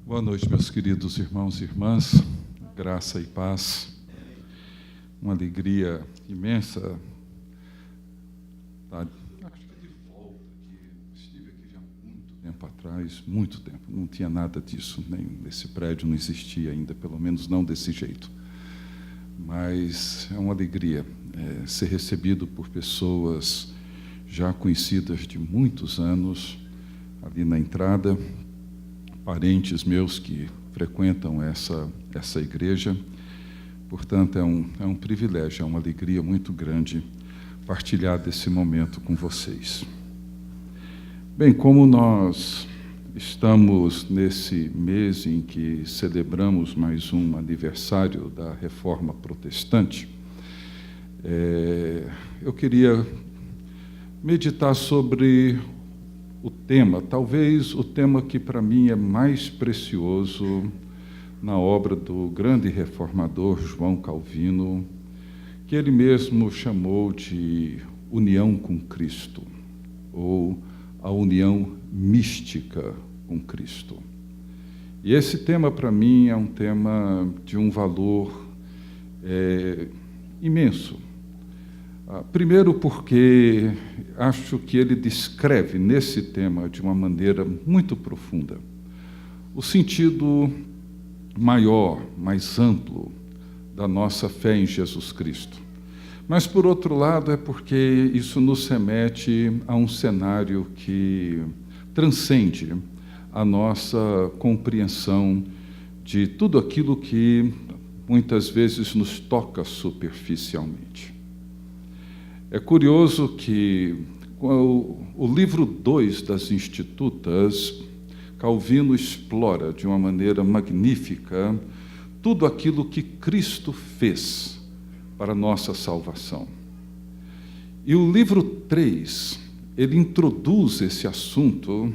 Boa noite, meus queridos irmãos e irmãs, graça e paz. Uma alegria imensa estar de volta aqui. Estive aqui já há muito tempo atrás, muito tempo. Não tinha nada disso, nem nesse prédio não existia ainda, pelo menos não desse jeito. Mas é uma alegria ser recebido por pessoas já conhecidas de muitos anos, ali na entrada, parentes meus que frequentam essa igreja. Portanto, é um privilégio, é uma alegria muito grande partilhar desse momento com vocês. Bem, como nós estamos nesse mês em que celebramos mais um aniversário da Reforma Protestante, eu queria meditar sobre o tema, talvez o tema que para mim é mais precioso na obra do grande reformador João Calvino, que ele mesmo chamou de união com Cristo, ou a união mística com Cristo. E esse tema para mim é um tema de um valor imenso. Primeiro porque acho que ele descreve nesse tema de uma maneira muito profunda o sentido maior, mais amplo da nossa fé em Jesus Cristo. Mas, por outro lado, é porque isso nos remete a um cenário que transcende a nossa compreensão de tudo aquilo que muitas vezes nos toca superficialmente. É curioso que o livro 2 das Institutas, Calvino explora de uma maneira magnífica tudo aquilo que Cristo fez para a nossa salvação. E o livro 3, ele introduz esse assunto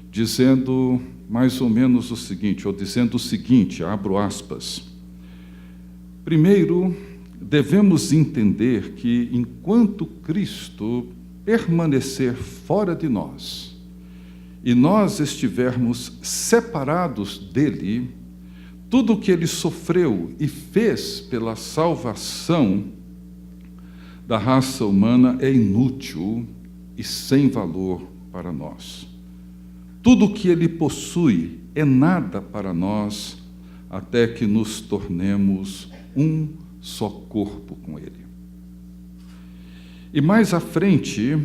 dizendo mais ou menos o seguinte, ou dizendo o seguinte, abro aspas: primeiro, devemos entender que, enquanto Cristo permanecer fora de nós e nós estivermos separados dele, tudo o que ele sofreu e fez pela salvação da raça humana é inútil e sem valor para nós. Tudo o que ele possui é nada para nós até que nos tornemos um só corpo com ele. E mais à frente,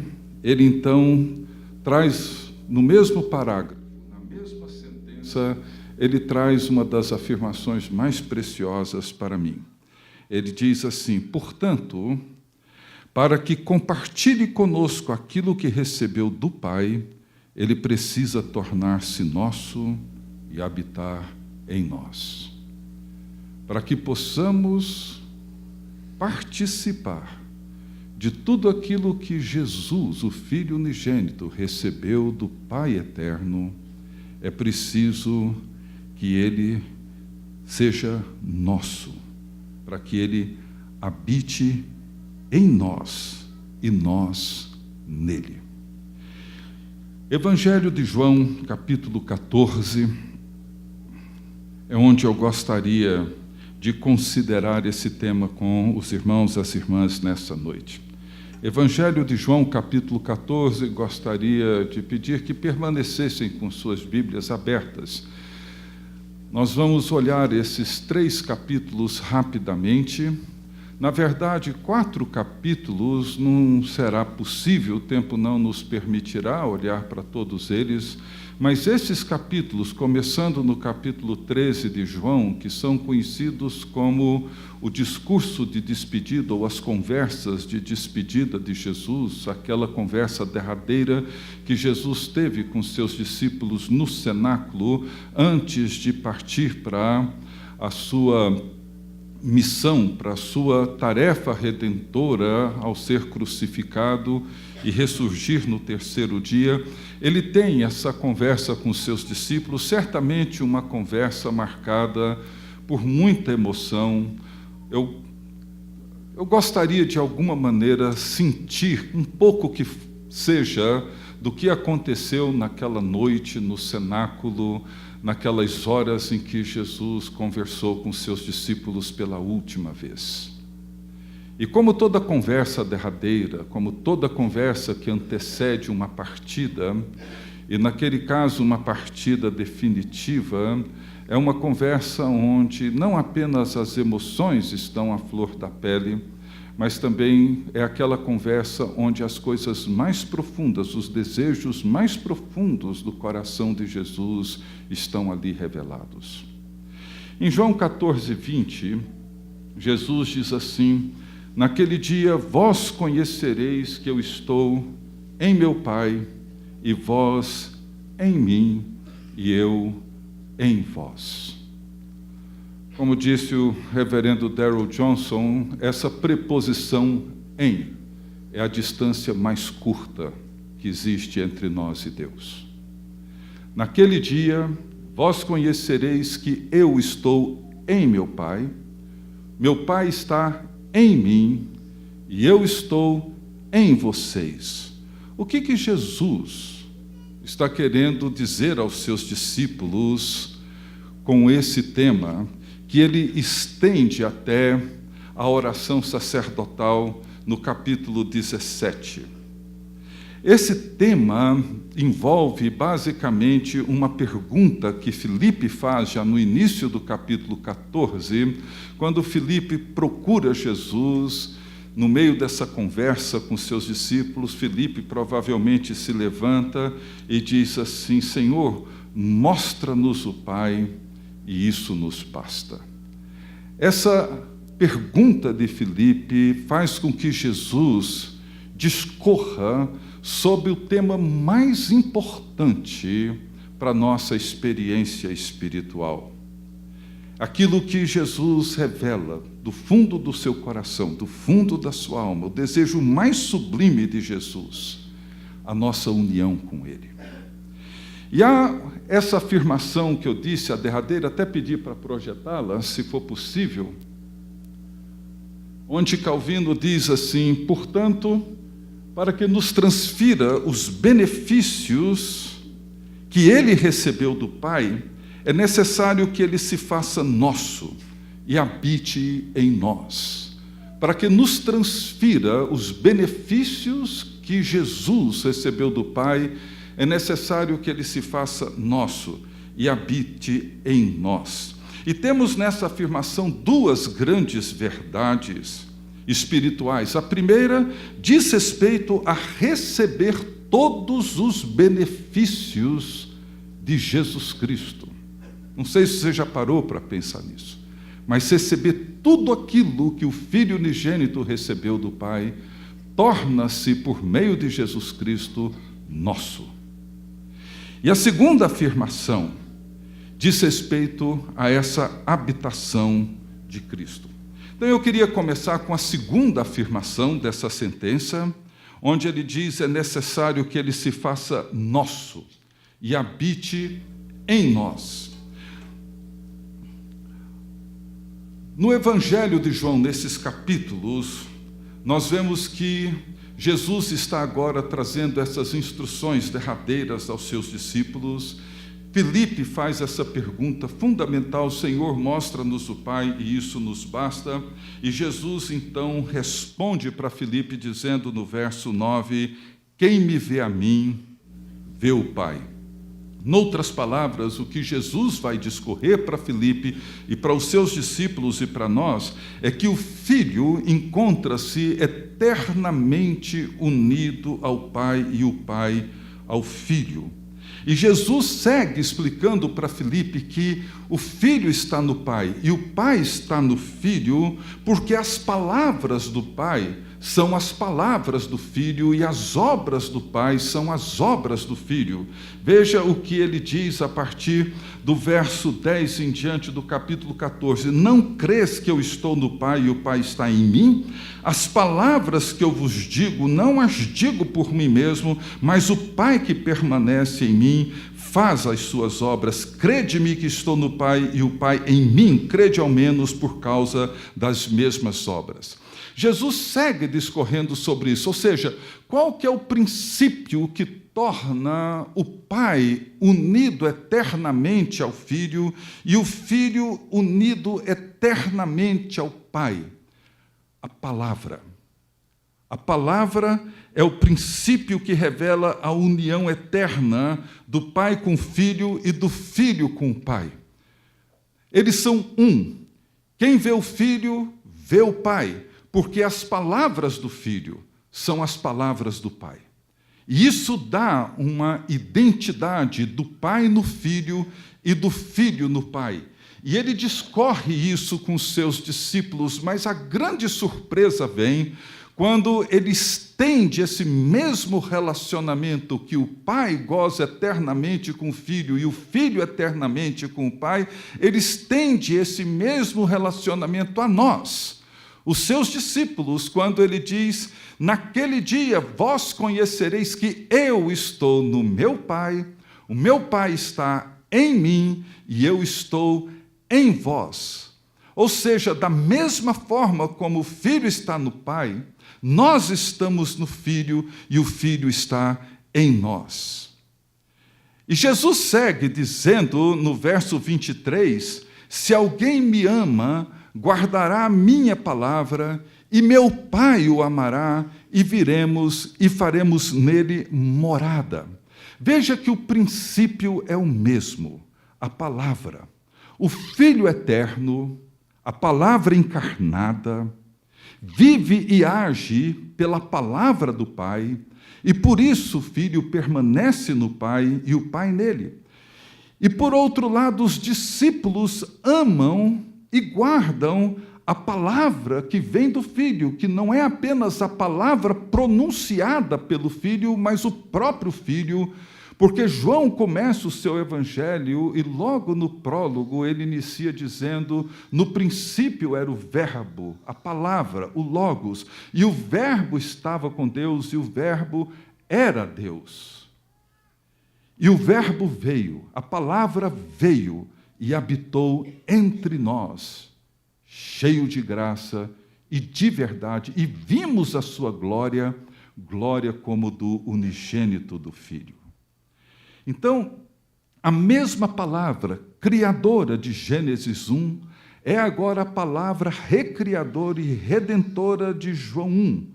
ele então traz, no mesmo parágrafo, na mesma sentença, ele traz uma das afirmações mais preciosas para mim. Ele diz assim: portanto, para que compartilhe conosco aquilo que recebeu do Pai, ele precisa tornar-se nosso e habitar em nós. Para que possamos participar de tudo aquilo que Jesus, o Filho unigênito, recebeu do Pai eterno, é preciso que ele seja nosso, para que ele habite em nós e nós nele. Evangelho de João, capítulo 14, é onde eu gostaria de considerar esse tema com os irmãos e as irmãs nessa noite. Evangelho de João, capítulo 14, gostaria de pedir que permanecessem com suas Bíblias abertas. Nós vamos olhar esses 3 capítulos rapidamente. Na verdade, 4 capítulos não será possível, o tempo não nos permitirá olhar para todos eles, mas esses capítulos, começando no capítulo 13 de João, que são conhecidos como o discurso de despedida ou as conversas de despedida de Jesus, aquela conversa derradeira que Jesus teve com seus discípulos no cenáculo antes de partir para a sua missão, para a sua tarefa redentora ao ser crucificado e ressurgir no 3º dia. Ele tem essa conversa com seus discípulos, certamente uma conversa marcada por muita emoção. Eu gostaria de alguma maneira sentir um pouco que seja do que aconteceu naquela noite no cenáculo, naquelas horas em que Jesus conversou com seus discípulos pela última vez. E como toda conversa derradeira, como toda conversa que antecede uma partida, e naquele caso uma partida definitiva, é uma conversa onde não apenas as emoções estão à flor da pele, mas também é aquela conversa onde as coisas mais profundas, os desejos mais profundos do coração de Jesus estão ali revelados. Em João 14:20, Jesus diz assim: naquele dia vós conhecereis que eu estou em meu Pai, e vós em mim, e eu em vós. Como disse o reverendo Darrell Johnson, essa preposição em é a distância mais curta que existe entre nós e Deus. Naquele dia, vós conhecereis que eu estou em meu Pai está em mim e eu estou em vocês. O que Jesus está querendo dizer aos seus discípulos com esse tema, que ele estende até a oração sacerdotal no capítulo 17. Esse tema envolve basicamente uma pergunta que Filipe faz já no início do capítulo 14, quando Filipe procura Jesus. No meio dessa conversa com seus discípulos, Filipe provavelmente se levanta e diz assim: Senhor, mostra-nos o Pai, e isso nos basta. Essa pergunta de Filipe faz com que Jesus discorra sobre o tema mais importante para a nossa experiência espiritual. Aquilo que Jesus revela do fundo do seu coração, do fundo da sua alma, o desejo mais sublime de Jesus, a nossa união com Ele. E há essa afirmação que eu disse, a derradeira, até pedi para projetá-la, se for possível, onde Calvino diz assim: portanto, para que nos transfira os benefícios que Ele recebeu do Pai, é necessário que Ele se faça nosso e habite em nós. Para que nos transfira os benefícios que Jesus recebeu do Pai, é necessário que Ele se faça nosso e habite em nós. E temos nessa afirmação duas grandes verdades espirituais. A primeira diz respeito a receber todos os benefícios de Jesus Cristo. Não sei se você já parou para pensar nisso, mas receber tudo aquilo que o Filho unigênito recebeu do Pai, torna-se, por meio de Jesus Cristo, nosso. E a segunda afirmação diz respeito a essa habitação de Cristo. Então eu queria começar com a segunda afirmação dessa sentença, onde ele diz: é necessário que Ele se faça nosso e habite em nós. No Evangelho de João, nesses capítulos, nós vemos que Jesus está agora trazendo essas instruções derradeiras aos seus discípulos. Filipe faz essa pergunta fundamental: Senhor, mostra-nos o Pai, e isso nos basta. E Jesus então responde para Filipe dizendo no verso 9: quem me vê a mim, vê o Pai. Noutras palavras, o que Jesus vai discorrer para Filipe e para os seus discípulos e para nós é que o Filho encontra-se eternamente unido ao Pai e o Pai ao Filho. E Jesus segue explicando para Filipe que o Filho está no Pai e o Pai está no Filho, porque as palavras do Pai são as palavras do Filho e as obras do Pai são as obras do Filho. Veja o que ele diz a partir do verso 10 em diante do capítulo 14. Não crês que eu estou no Pai e o Pai está em mim? As palavras que eu vos digo, não as digo por mim mesmo, mas o Pai que permanece em mim faz as suas obras. Crede-me que estou no Pai e o Pai em mim. Crede ao menos por causa das mesmas obras. Jesus segue discorrendo sobre isso, ou seja, qual que é o princípio que torna o Pai unido eternamente ao Filho e o Filho unido eternamente ao Pai? A palavra. A palavra é o princípio que revela a união eterna do Pai com o Filho e do Filho com o Pai. Eles são um. Quem vê o Filho, vê o Pai, porque as palavras do Filho são as palavras do Pai. E isso dá uma identidade do Pai no Filho e do Filho no Pai. E ele discorre isso com os seus discípulos, mas a grande surpresa vem quando ele estende esse mesmo relacionamento que o Pai goza eternamente com o Filho e o Filho eternamente com o Pai, ele estende esse mesmo relacionamento a nós, os seus discípulos, quando ele diz: naquele dia vós conhecereis que eu estou no meu Pai, o meu Pai está em mim e eu estou em vós. Ou seja, da mesma forma como o Filho está no Pai, nós estamos no Filho e o Filho está em nós. E Jesus segue dizendo no verso 23, se alguém me ama, guardará a minha palavra, e meu Pai o amará, e viremos e faremos nele morada. Veja que o princípio é o mesmo, a palavra. O Filho eterno, a palavra encarnada, vive e age pela palavra do Pai, e por isso o Filho permanece no Pai e o Pai nele. E por outro lado, os discípulos amam e guardam a palavra que vem do Filho, que não é apenas a palavra pronunciada pelo Filho, mas o próprio Filho, porque João começa o seu evangelho e logo no prólogo ele inicia dizendo: no princípio era o verbo, a palavra, o logos, e o verbo estava com Deus e o verbo era Deus. E o verbo veio, a palavra veio e habitou entre nós, cheio de graça e de verdade, e vimos a sua glória, glória como do unigênito do Filho. Então, a mesma palavra criadora de Gênesis 1 é agora a palavra recriadora e redentora de João 1.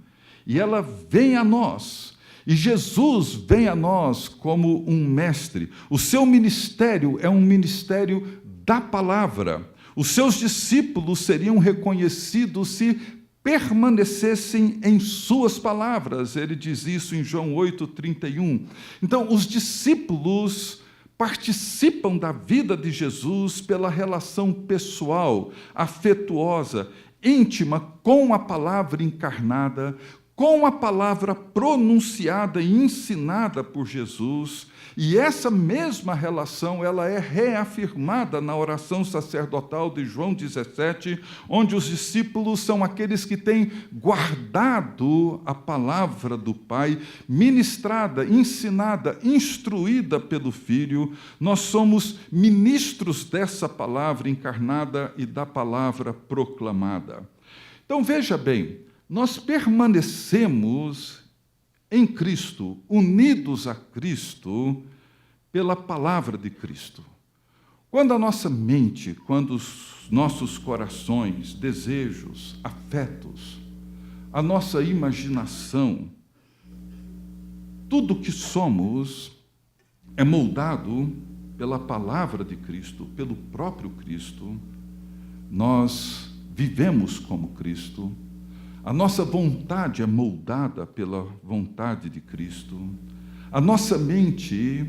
E ela vem a nós. E Jesus vem a nós como um mestre. O seu ministério é um ministério da palavra. Os seus discípulos seriam reconhecidos se permanecessem em suas palavras. Ele diz isso em João 8:31. Então, os discípulos participam da vida de Jesus pela relação pessoal, afetuosa, íntima com a palavra encarnada, com a palavra pronunciada e ensinada por Jesus, e essa mesma relação ela é reafirmada na oração sacerdotal de João 17, onde os discípulos são aqueles que têm guardado a palavra do Pai, ministrada, ensinada, instruída pelo Filho. Nós somos ministros dessa palavra encarnada e da palavra proclamada. Então, veja bem, nós permanecemos em Cristo, unidos a Cristo, pela palavra de Cristo. Quando a nossa mente, quando os nossos corações, desejos, afetos, a nossa imaginação, tudo que somos é moldado pela palavra de Cristo, pelo próprio Cristo, nós vivemos como Cristo. A nossa vontade é moldada pela vontade de Cristo. A nossa mente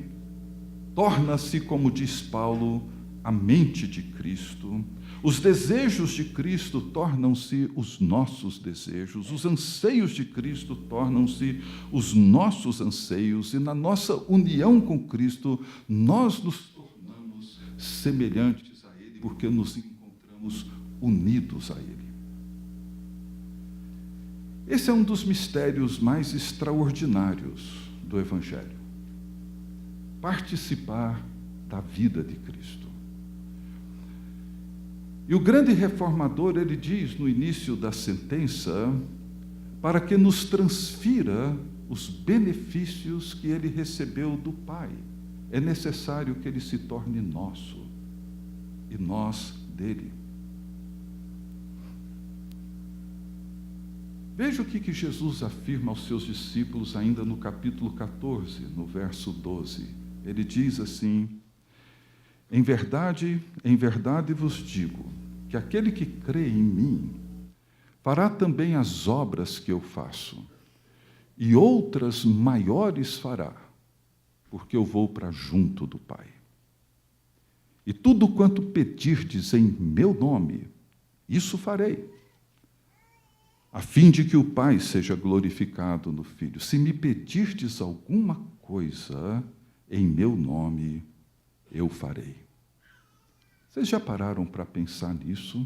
torna-se, como diz Paulo, a mente de Cristo. Os desejos de Cristo tornam-se os nossos desejos. Os anseios de Cristo tornam-se os nossos anseios. E na nossa união com Cristo, nós nos tornamos semelhantes a Ele, porque nos encontramos unidos a Ele. Esse é um dos mistérios mais extraordinários do Evangelho. Participar da vida de Cristo. E o grande reformador, ele diz no início da sentença, para que nos transfira os benefícios que ele recebeu do Pai. É necessário que ele se torne nosso e nós dele. Veja o que Jesus afirma aos seus discípulos ainda no capítulo 14, no verso 12. Ele diz assim: em verdade vos digo, que aquele que crê em mim fará também as obras que eu faço, e outras maiores fará, porque eu vou para junto do Pai. E tudo quanto pedirdes em meu nome, isso farei, a fim de que o Pai seja glorificado no Filho. Se me pedirdes alguma coisa em meu nome, eu farei. Vocês já pararam para pensar nisso?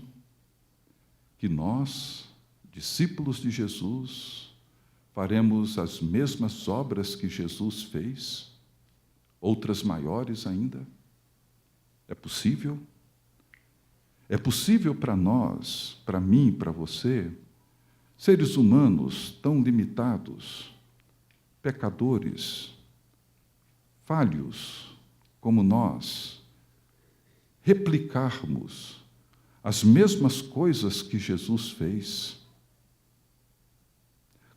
Que nós, discípulos de Jesus, faremos as mesmas obras que Jesus fez? Outras maiores ainda? É possível? É possível para nós, para mim, para você, seres humanos tão limitados, pecadores, falhos como nós, replicarmos as mesmas coisas que Jesus fez?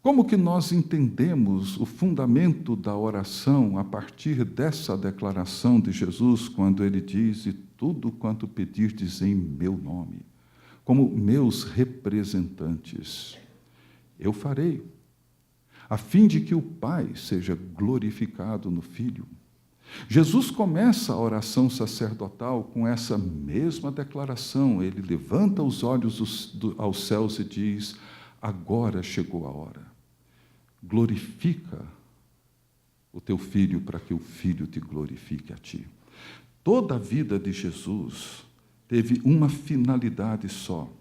Como que nós entendemos o fundamento da oração a partir dessa declaração de Jesus, quando ele diz: e tudo quanto pedirdes em meu nome, como meus representantes, eu farei, a fim de que o Pai seja glorificado no Filho. Jesus começa a oração sacerdotal com essa mesma declaração. Ele levanta os olhos aos céus e diz: agora chegou a hora. Glorifica o teu Filho para que o Filho te glorifique a ti. Toda a vida de Jesus teve uma finalidade só,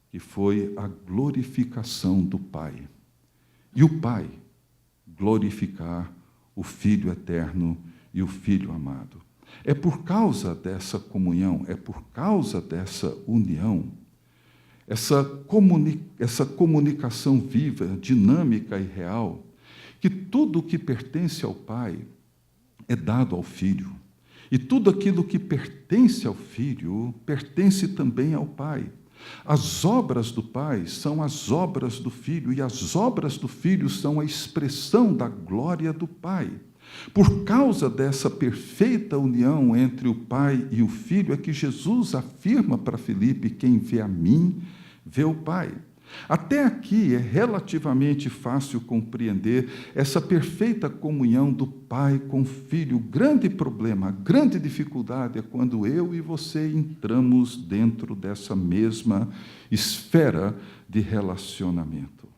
que foi a glorificação do Pai. E o Pai glorificar o Filho eterno e o Filho amado. É por causa dessa comunhão, é por causa dessa união, essa comunicação viva, dinâmica e real, que tudo o que pertence ao Pai é dado ao Filho. E tudo aquilo que pertence ao Filho pertence também ao Pai. As obras do Pai são as obras do Filho, e as obras do Filho são a expressão da glória do Pai. Por causa dessa perfeita união entre o Pai e o Filho, é que Jesus afirma para Filipe: quem vê a mim, vê o Pai. Até aqui é relativamente fácil compreender essa perfeita comunhão do Pai com o Filho. O grande problema, a grande dificuldade é quando eu e você entramos dentro dessa mesma esfera de relacionamento.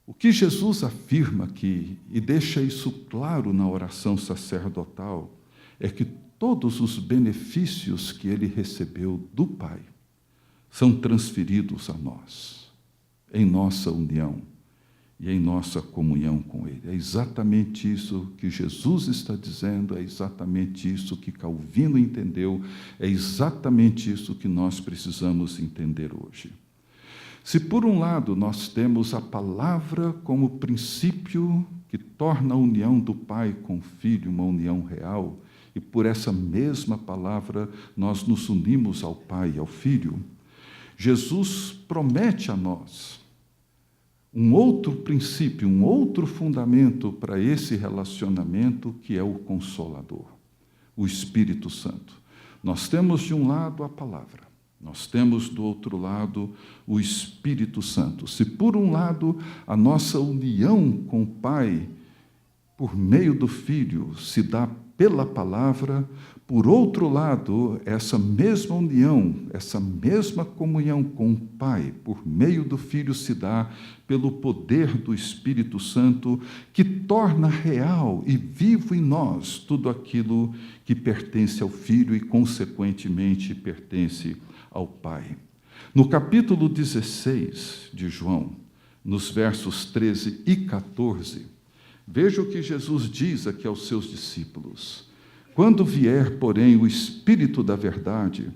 O que Jesus afirma aqui, e deixa isso claro na oração sacerdotal, é que todos os benefícios que ele recebeu do Pai são transferidos a nós, em nossa união e em nossa comunhão com Ele. É exatamente isso que Jesus está dizendo, é exatamente isso que Calvino entendeu, é exatamente isso que nós precisamos entender hoje. Se por um lado nós temos a palavra como princípio que torna a união do Pai com o Filho uma união real, e por essa mesma palavra nós nos unimos ao Pai e ao Filho, Jesus promete a nós um outro princípio, um outro fundamento para esse relacionamento, que é o Consolador, o Espírito Santo. Nós temos de um lado a palavra, nós temos do outro lado o Espírito Santo. Se por um lado a nossa união com o Pai, por meio do Filho, se dá pela palavra, por outro lado, essa mesma união, essa mesma comunhão com o Pai, por meio do Filho, se dá pelo poder do Espírito Santo, que torna real e vivo em nós tudo aquilo que pertence ao Filho e, consequentemente, pertence ao Pai. No capítulo 16 de João, nos versos 13 e 14, veja o que Jesus diz aqui aos seus discípulos: quando vier, porém, o Espírito da verdade,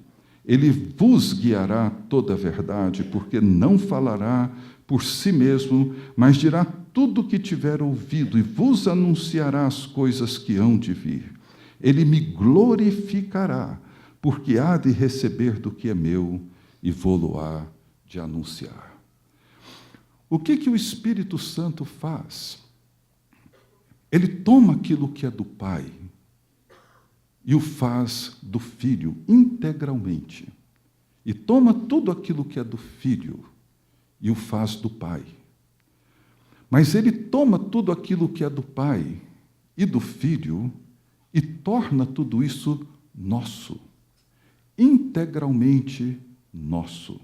Ele vos guiará toda a verdade, porque não falará por si mesmo, mas dirá tudo o que tiver ouvido e vos anunciará as coisas que hão de vir. Ele me glorificará, porque há de receber do que é meu e vô-lo-á de anunciar. O que o Espírito Santo faz? Ele toma aquilo que é do Pai e o faz do Filho integralmente. E toma tudo aquilo que é do Filho e o faz do Pai. Mas ele toma tudo aquilo que é do Pai e do Filho e torna tudo isso nosso, integralmente nosso.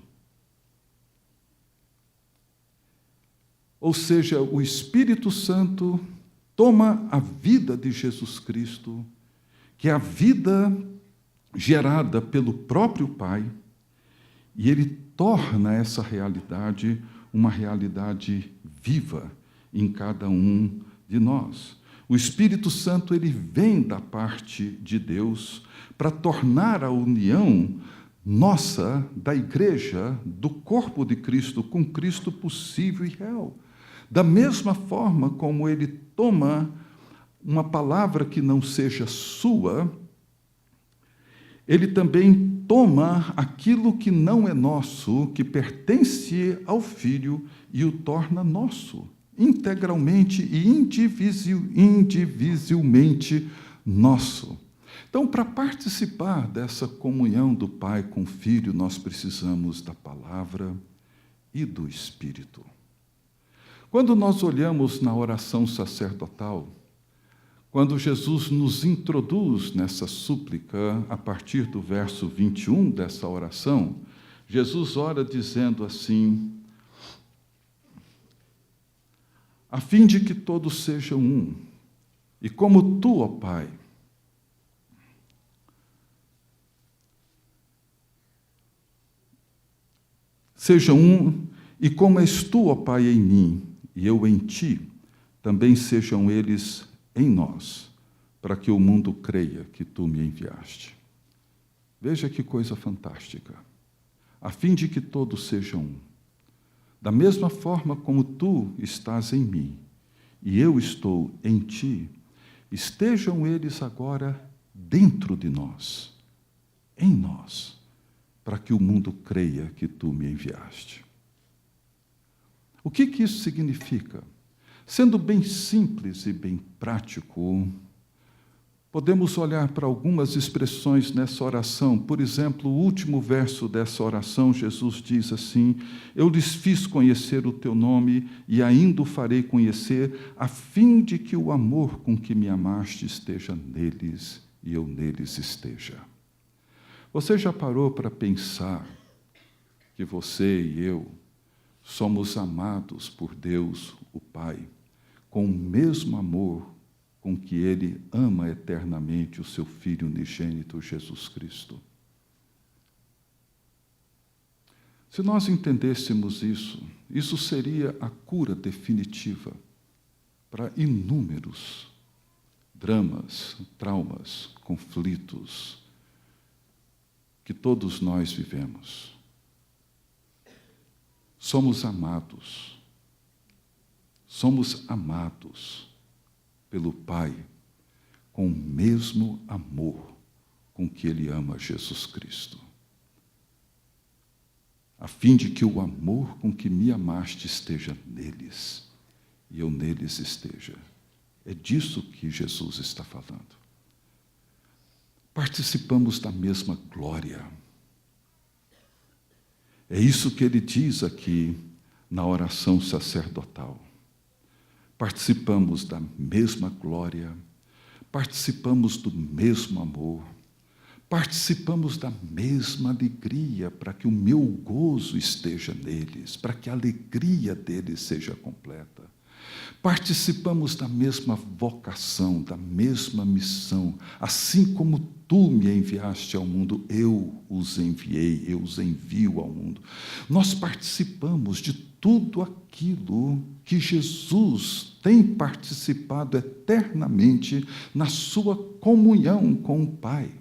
Ou seja, o Espírito Santo toma a vida de Jesus Cristo, que é a vida gerada pelo próprio Pai, e ele torna essa realidade uma realidade viva em cada um de nós. O Espírito Santo, ele vem da parte de Deus para tornar a união nossa, da igreja, do corpo de Cristo, com Cristo possível e real. Da mesma forma como ele toma uma palavra que não seja sua, ele também toma aquilo que não é nosso, que pertence ao Filho, e o torna nosso, integralmente e indivisivelmente nosso. Então, para participar dessa comunhão do Pai com o Filho, nós precisamos da palavra e do Espírito. Quando nós olhamos na oração sacerdotal, quando Jesus nos introduz nessa súplica, a partir do verso 21 dessa oração, Jesus ora dizendo assim: a fim de que todos sejam um, e como tu, ó Pai, sejam um, e como és tu, ó Pai, em mim, e eu em ti, também sejam eles em nós, para que o mundo creia que tu me enviaste. Veja que coisa fantástica. A fim de que todos sejam um. Da mesma forma como tu estás em mim, e eu estou em ti, estejam eles agora dentro de nós, em nós, para que o mundo creia que tu me enviaste. O que isso significa? Sendo bem simples e bem prático, podemos olhar para algumas expressões nessa oração. Por exemplo, o último verso dessa oração, Jesus diz assim: eu lhes fiz conhecer o teu nome e ainda o farei conhecer, a fim de que o amor com que me amaste esteja neles e eu neles esteja. Você já parou para pensar que você e eu somos amados por Deus, o Pai, com o mesmo amor com que Ele ama eternamente o seu Filho unigênito, Jesus Cristo? Se nós entendêssemos isso, isso seria a cura definitiva para inúmeros dramas, traumas, conflitos que todos nós vivemos. Somos amados pelo Pai com o mesmo amor com que Ele ama Jesus Cristo, a fim de que o amor com que me amaste esteja neles e eu neles esteja. É disso que Jesus está falando. Participamos da mesma glória. É isso que ele diz aqui na oração sacerdotal. Participamos da mesma glória, participamos do mesmo amor, participamos da mesma alegria, para que o meu gozo esteja neles, para que a alegria deles seja completa. Participamos da mesma vocação, da mesma missão. Assim como tu me enviaste ao mundo, eu os enviei, eu os envio ao mundo. Nós participamos de tudo aquilo que Jesus tem participado eternamente na sua comunhão com o Pai.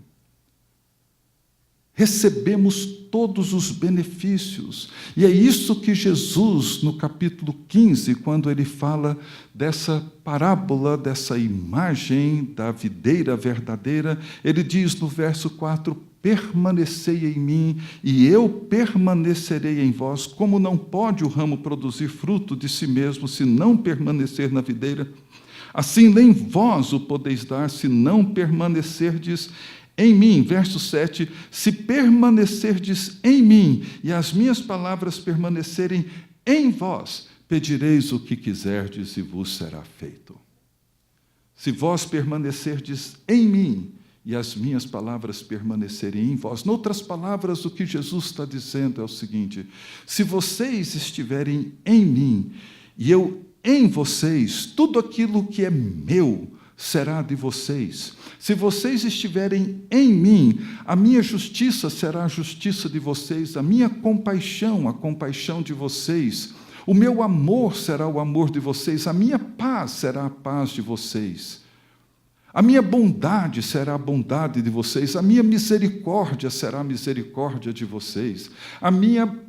recebemos todos os benefícios. E é isso que Jesus, no capítulo 15, quando ele fala dessa parábola, dessa imagem da videira verdadeira, ele diz no verso 4, permanecei em mim, e eu permanecerei em vós. Como não pode o ramo produzir fruto de si mesmo, se não permanecer na videira, assim nem vós o podeis dar, se não permanecerdes em mim. Verso 7, se permanecerdes em mim, e as minhas palavras permanecerem em vós, pedireis o que quiserdes e vos será feito. Se vós permanecerdes em mim, e as minhas palavras permanecerem em vós. Noutras palavras, o que Jesus está dizendo é o seguinte: se vocês estiverem em mim, e eu em vocês, tudo aquilo que é meu será de vocês. Se vocês estiverem em mim, a minha justiça será a justiça de vocês, a minha compaixão, a compaixão de vocês, o meu amor será o amor de vocês, a minha paz será a paz de vocês. A minha bondade será a bondade de vocês, a minha misericórdia será a misericórdia de vocês, a minha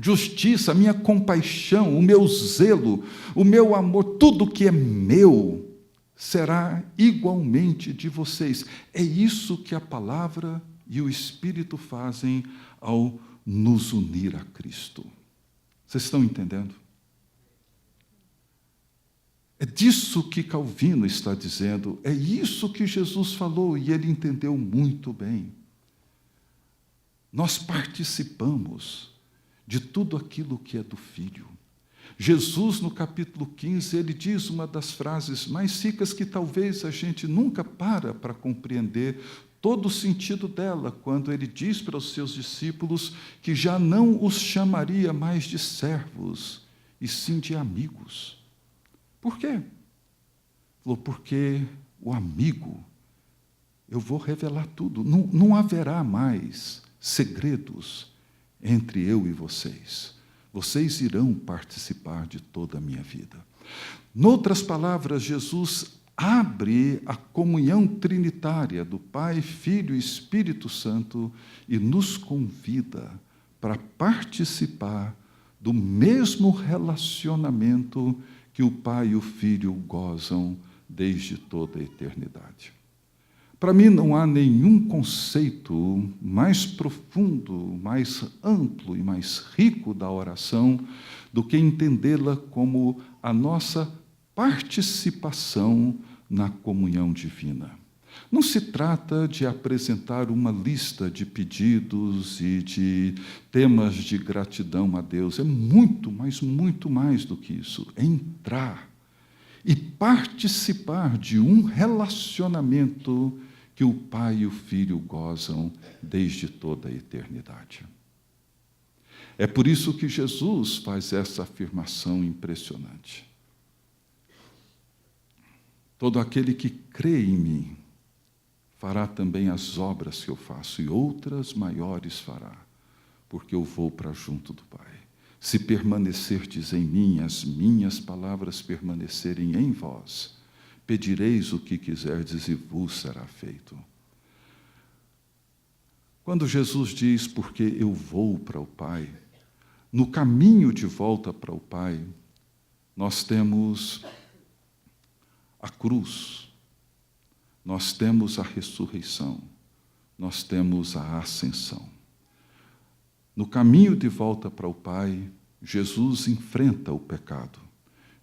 justiça, a minha compaixão, o meu zelo, o meu amor, tudo que é meu será igualmente de vocês. É isso que a palavra e o Espírito fazem ao nos unir a Cristo. Vocês estão entendendo? É disso que Calvino está dizendo, é isso que Jesus falou e ele entendeu muito bem. Nós participamos de tudo aquilo que é do Filho. Jesus, no capítulo 15, ele diz uma das frases mais ricas que talvez a gente nunca para compreender todo o sentido dela, quando ele diz para os seus discípulos que já não os chamaria mais de servos, e sim de amigos. Por quê? Falou, porque o amigo, eu vou revelar tudo, não haverá mais segredos entre eu e vocês. Vocês irão participar de toda a minha vida. Noutras palavras, Jesus abre a comunhão trinitária do Pai, Filho e Espírito Santo e nos convida para participar do mesmo relacionamento que o Pai e o Filho gozam desde toda a eternidade. Para mim, não há nenhum conceito mais profundo, mais amplo e mais rico da oração do que entendê-la como a nossa participação na comunhão divina. Não se trata de apresentar uma lista de pedidos e de temas de gratidão a Deus. É muito, mas muito mais do que isso. É entrar e participar de um relacionamento que o Pai e o Filho gozam desde toda a eternidade. É por isso que Jesus faz essa afirmação impressionante. Todo aquele que crê em mim fará também as obras que eu faço, e outras maiores fará, porque eu vou para junto do Pai. Se permanecerdes em mim, as minhas palavras permanecerem em vós, pedireis o que quiserdes e vos será feito. Quando Jesus diz, porque eu vou para o Pai, no caminho de volta para o Pai, nós temos a cruz, nós temos a ressurreição, nós temos a ascensão. No caminho de volta para o Pai, Jesus enfrenta o pecado,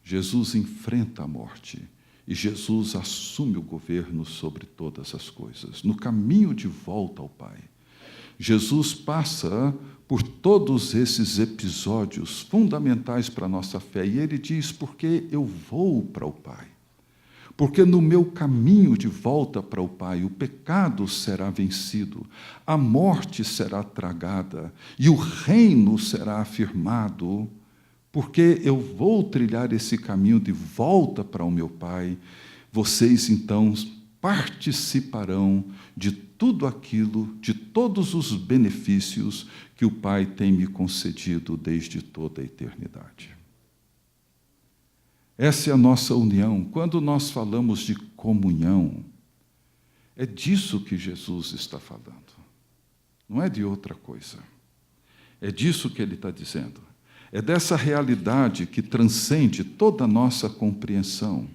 Jesus enfrenta a morte, e Jesus assume o governo sobre todas as coisas. No caminho de volta ao Pai, Jesus passa por todos esses episódios fundamentais para a nossa fé, e ele diz, porque eu vou para o Pai. Porque no meu caminho de volta para o Pai, o pecado será vencido, a morte será tragada e o reino será afirmado, porque eu vou trilhar esse caminho de volta para o meu Pai. Vocês, então, participarão de tudo aquilo, de todos os benefícios que o Pai tem me concedido desde toda a eternidade. Essa é a nossa união. Quando nós falamos de comunhão, é disso que Jesus está falando. não é de outra coisa. É disso que ele está dizendo. É dessa realidade que transcende toda a nossa compreensão.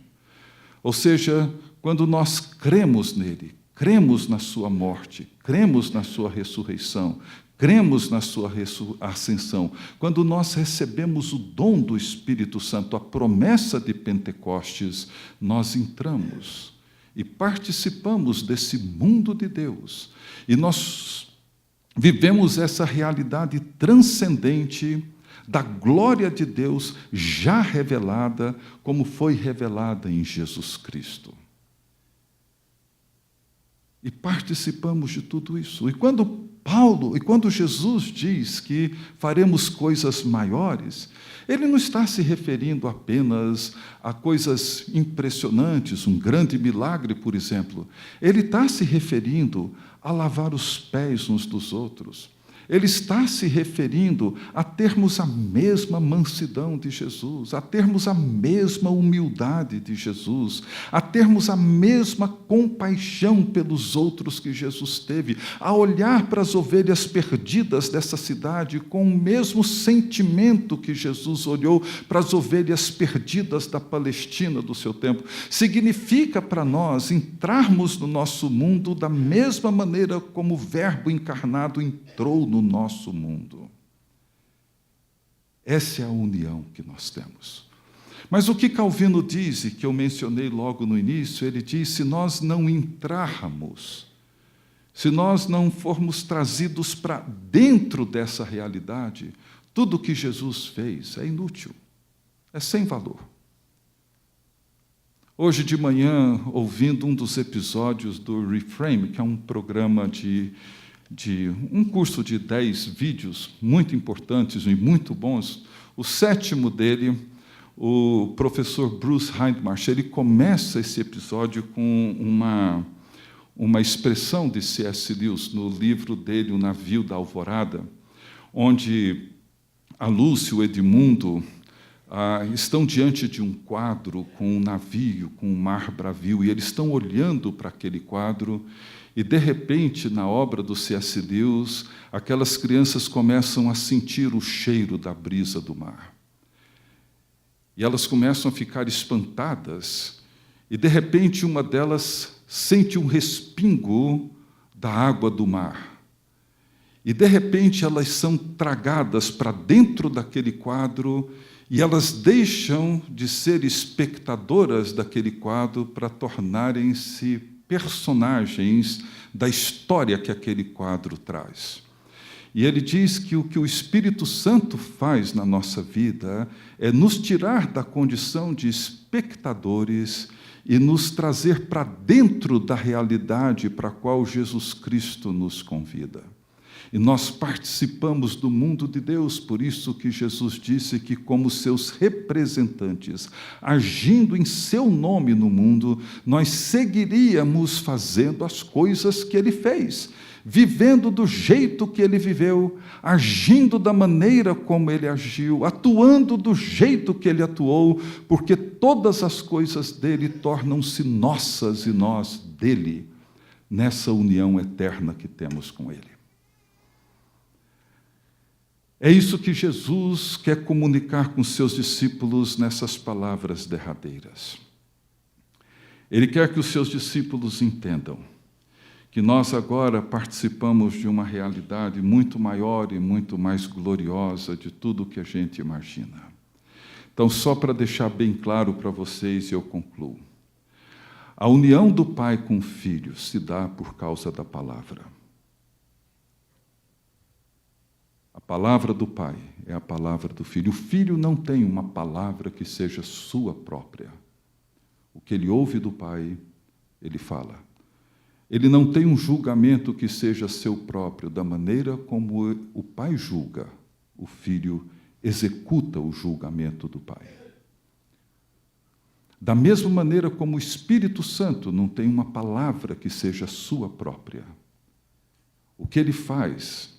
Ou seja, quando nós cremos nele, cremos na sua morte, cremos na sua ressurreição, cremos na sua ascensão, quando nós recebemos o dom do Espírito Santo, a promessa de Pentecostes, nós entramos e participamos desse mundo de Deus. E nós vivemos essa realidade transcendente da glória de Deus já revelada, como foi revelada em Jesus Cristo. E participamos de tudo isso. E quando Jesus diz que faremos coisas maiores, ele não está se referindo apenas a coisas impressionantes, um grande milagre, por exemplo. Ele está se referindo a lavar os pés uns dos outros. Ele está se referindo a termos a mesma mansidão de Jesus, a termos a mesma humildade de Jesus, a termos a mesma compaixão pelos outros que Jesus teve, a olhar para as ovelhas perdidas dessa cidade com o mesmo sentimento que Jesus olhou para as ovelhas perdidas da Palestina do seu tempo. Significa para nós entrarmos no nosso mundo da mesma maneira como o Verbo encarnado entrou no nosso mundo. Essa é a união que nós temos. Mas o que Calvino diz, e que eu mencionei logo no início, ele diz: se nós não entrarmos, se nós não formos trazidos para dentro dessa realidade, tudo o que Jesus fez é inútil, é sem valor. Hoje de manhã, ouvindo um dos episódios do Reframe, que é um programa de um curso de 10 vídeos muito importantes e muito bons, o 7º dele, o professor Bruce Hindmarsh, ele começa esse episódio com uma expressão de C.S. Lewis no livro dele, O Navio da Alvorada, onde a Lúcia e o Edmundo estão diante de um quadro com um navio, com um mar bravio, e eles estão olhando para aquele quadro. E, de repente, na obra do C.S. Lewis, aquelas crianças começam a sentir o cheiro da brisa do mar. E elas começam a ficar espantadas, e, de repente, uma delas sente um respingo da água do mar. E, de repente, elas são tragadas para dentro daquele quadro, e elas deixam de ser espectadoras daquele quadro para tornarem-se personagens da história que aquele quadro traz. E ele diz que o que o Espírito Santo faz na nossa vida é nos tirar da condição de espectadores e nos trazer para dentro da realidade para a qual Jesus Cristo nos convida. E nós participamos do mundo de Deus, por isso que Jesus disse que, como seus representantes, agindo em seu nome no mundo, nós seguiríamos fazendo as coisas que ele fez, vivendo do jeito que ele viveu, agindo da maneira como ele agiu, atuando do jeito que ele atuou, porque todas as coisas dele tornam-se nossas e nós dele, nessa união eterna que temos com ele. É isso que Jesus quer comunicar com seus discípulos nessas palavras derradeiras. Ele quer que os seus discípulos entendam que nós agora participamos de uma realidade muito maior e muito mais gloriosa de tudo o que a gente imagina. Então, só para deixar bem claro para vocês, e eu concluo. A união do Pai com o Filho se dá por causa da palavra. A palavra do Pai é a palavra do Filho. O Filho não tem uma palavra que seja sua própria. O que ele ouve do Pai, ele fala. Ele não tem um julgamento que seja seu próprio. Da maneira como o Pai julga, o Filho executa o julgamento do Pai. Da mesma maneira como o Espírito Santo não tem uma palavra que seja sua própria. O que ele faz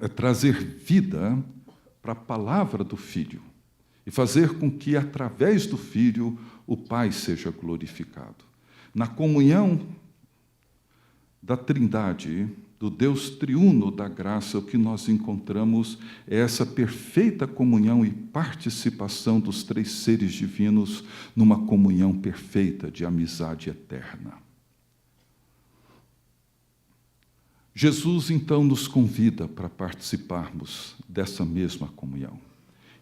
é trazer vida para a palavra do Filho e fazer com que, através do Filho, o Pai seja glorificado. Na comunhão da Trindade, do Deus triuno da graça, o que nós encontramos é essa perfeita comunhão e participação dos três seres divinos numa comunhão perfeita de amizade eterna. Jesus, então, nos convida para participarmos dessa mesma comunhão.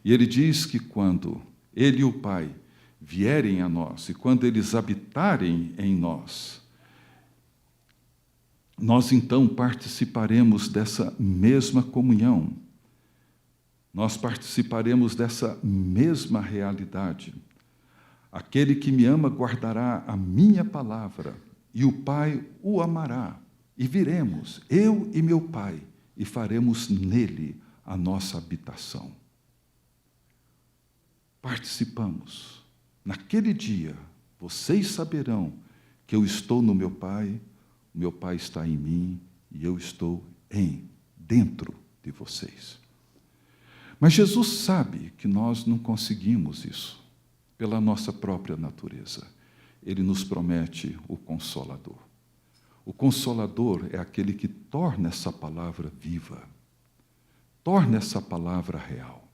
E ele diz que quando ele e o Pai vierem a nós, e quando eles habitarem em nós, nós então participaremos dessa mesma comunhão. Nós participaremos dessa mesma realidade. Aquele que me ama guardará a minha palavra, e o Pai o amará. E viremos, eu e meu Pai, e faremos nele a nossa habitação. Participamos. Naquele dia, vocês saberão que eu estou no meu Pai, meu Pai está em mim e eu estou dentro de vocês. Mas Jesus sabe que nós não conseguimos isso pela nossa própria natureza. Ele nos promete o Consolador. O Consolador é aquele que torna essa palavra viva, torna essa palavra real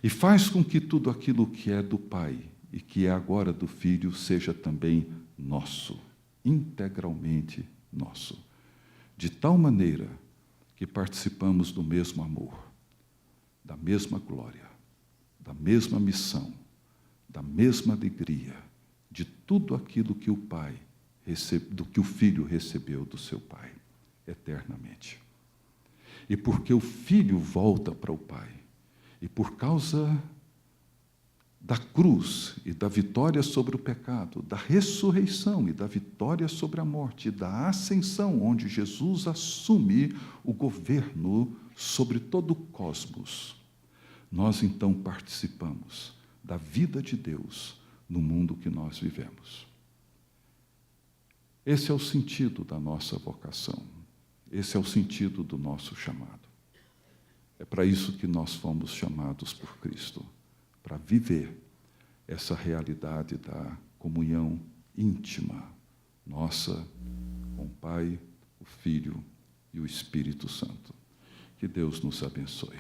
e faz com que tudo aquilo que é do Pai e que é agora do Filho seja também nosso. Integralmente nosso, de tal maneira que participamos do mesmo amor, da mesma glória, da mesma missão, da mesma alegria, de tudo aquilo que o Pai do que o Filho recebeu do seu Pai, eternamente. E porque o Filho volta para o Pai, e por causa da cruz e da vitória sobre o pecado, da ressurreição e da vitória sobre a morte, da ascensão, onde Jesus assume o governo sobre todo o cosmos, nós então participamos da vida de Deus no mundo que nós vivemos. Esse é o sentido da nossa vocação, esse é o sentido do nosso chamado. É para isso que nós fomos chamados por Cristo, para viver essa realidade da comunhão íntima nossa com o Pai, o Filho e o Espírito Santo. Que Deus nos abençoe.